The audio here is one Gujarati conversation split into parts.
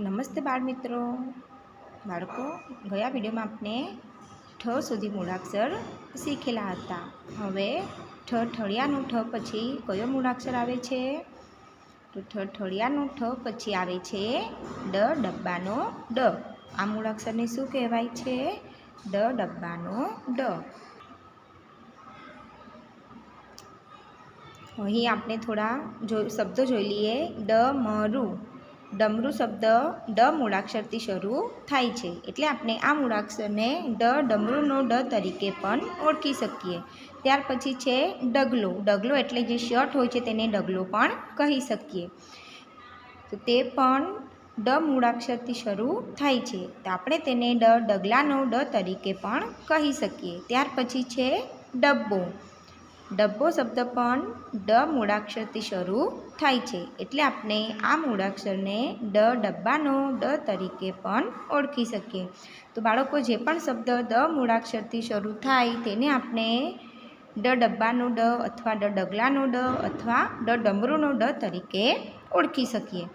નમસ્તે બાળમિત્રો. બાળકો, ગયા વિડીયોમાં આપણે ઠ સુધી મૂળાક્ષર શીખેલા હતા. હવે ઠળિયાનું ઠ પછી કયો મૂળાક્ષર આવે છે? તો ઠળિયાનું ઠ પછી આવે છે ડબ્બાનો ડ. આ મૂળાક્ષરને શું કહેવાય છે? ડબ્બાનો ડ. અહીં આપણે થોડા શબ્દો જોઈ લઈએ. ડમરું. ડમરું શબ્દ ડ મૂળાક્ષરથી શરૂ થાય છે, એટલે આપણે આ મૂળાક્ષરને ડમરૂનો ડ તરીકે પણ ઓળખી શકીએ. ત્યાર પછી છે ડગલો. ડગલો એટલે જે શર્ટ હોય છે તેને ડગલો પણ કહી શકીએ. તો તે પણ ડ મૂળાક્ષરથી શરૂ થાય છે, તો આપણે તેને ડગલાનો ડ તરીકે પણ કહી શકીએ. ત્યાર પછી છે ડબ્બો. ડબ્બો શબ્દ પણ ડ મૂળાક્ષરથી શરૂ થાય છે, એટલે આપણે આ મૂળાક્ષરને ડબ્બાનો ડ તરીકે પણ ઓળખી શકીએ. તો બાળકો, જે પણ શબ્દ ડ મૂળાક્ષરથી શરૂ થાય તેને આપણે ડબ્બાનો ડ અથવા ડગલાનો ડ અથવા ડમરૂનો ડ તરીકે ઓળખી શકીએ.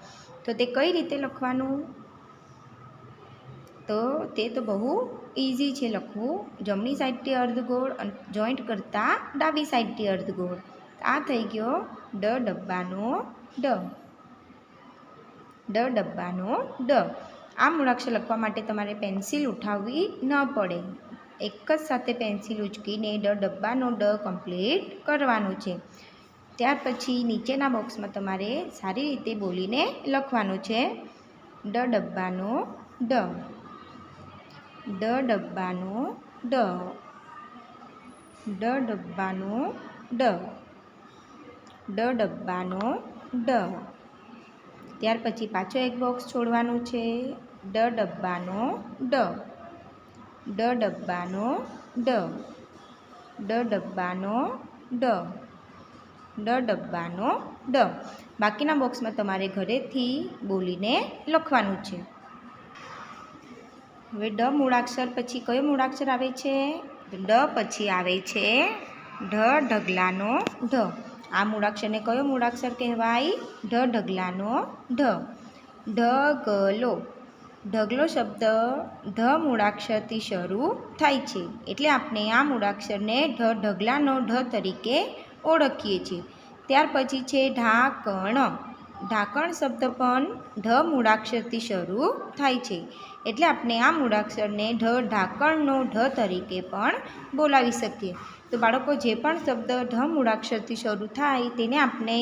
તો તે કઈ રીતે લખવાનું? તો તે તો બહુ ઇઝી છે લખવું. જમણી સાઈડથી અર્ધગોળ જોઈન્ટ કરતાં ડાબી સાઈડથી અર્ધગોળ. આ થઈ ગયો ડબ્બાનો ડ. ડબ્બાનો ડ. આ મૂળાક્ષર લખવા માટે તમારે પેન્સિલ ઉઠાવવી ન પડે. એક જ સાથે પેન્સિલ ઉચકીને ડબ્બાનો ડ કમ્પ્લીટ કરવાનું છે. ત્યાર પછી નીચેના બોક્સમાં તમારે સારી રીતે બોલીને લખવાનું છે ડબ્બાનો ડ. ડબ્બાનો ડ. ડબ્બાનો ડ. ડબ્બાનો ડ. ત્યાર પછી પાછો એક બોક્સ છોડવાનું છે ડબ્બાનો ડ. ડબ્બાનો ડ. ડબ્બાનો ડ. ડબ્બાનો ડ. બાકીના બોક્સમાં તમારે ઘરેથી બોલીને લખવાનું છે. હવે ડ મૂળાક્ષર પછી કયો મૂળાક્ષર આવે છે? ડ પછી આવે છે ઢગલાનો ઢ. આ મૂળાક્ષરને કયો મૂળાક્ષર કહેવાય? ઢગલાનો ઢ. ઢગલો. ઢગલો શબ્દ ઢ મૂળાક્ષરથી શરૂ થાય છે, એટલે આપણે આ મૂળાક્ષરને ઢગલાનો ઢ તરીકે ઓળખીએ છીએ. ત્યાર પછી છે ઢાંકણ. ઢાંકણ શબ્દ પણ ઢ મૂળાક્ષરથી શરૂ થાય છે, એટલે આપણે આ મૂળાક્ષરને ઢાંકણનો ઢ તરીકે પણ બોલાવી શકીએ. તો બાળકો, જે પણ શબ્દ ઢ મૂળાક્ષરથી શરૂ થાય તેને આપણે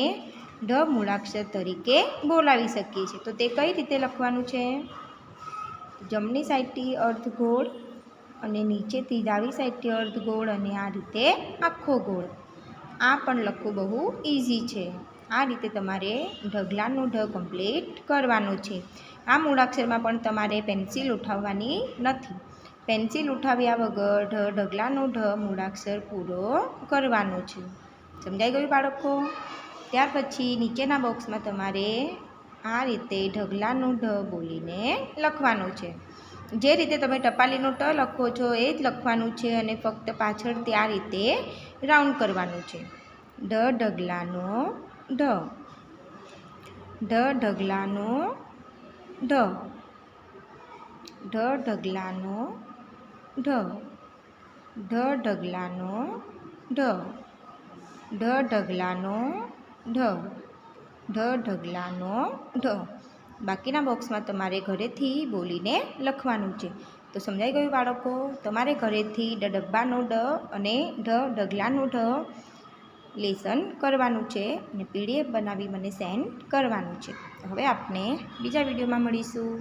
ઢ મૂળાક્ષર તરીકે બોલાવી શકીએ છીએ. તો તે કઈ રીતે લખવાનું છે? જમણી સાઈડથી અર્ધગોળ અને નીચેથી ડાબી સાઈડથી અર્ધગોળ અને આ રીતે આખો ગોળ. આ પણ લખવું બહુ ઇઝી છે. આ રીતે તમારે ઢગલાનું ઢ કમ્પ્લીટ કરવાનું છે. આ મૂળાક્ષરમાં પણ તમારે પેન્સિલ ઉઠાવવાની નથી. પેન્સિલ ઉઠાવ્યા વગર ઢગલાનો ઢ મૂળાક્ષર પૂરો કરવાનો છે. સમજાઈ ગયું બાળકો? ત્યાર પછી નીચેના બોક્સમાં તમારે આ રીતે ઢગલાનું ઢ બોલીને લખવાનું છે. જે રીતે તમે ટપાલીનો ટ લખો છો એ જ લખવાનું છે, અને ફક્ત પાછળથી આ રીતે રાઉન્ડ કરવાનું છે. ઢગલાનો ઢ. ઢગલાનો ઢ. ઢગલાનો ઢ. ઢગલાનો ઢ. ઢગલાનો ઢ. ઢગલાનો ઢ. બાકીના બોક્સમાં તમારે ઘરેથી બોલીને લખવાનું છે. તો સમજાઈ ગયું બાળકો? તમારે ઘરેથી ડબ્બાનો ડ અને ઢગલાનો ઢ લેસન કરવાનું છે અને PDF બનાવી મને સેન્ડ કરવાનું છે. હવે આપણે બીજા વિડીયોમાં મળીશું.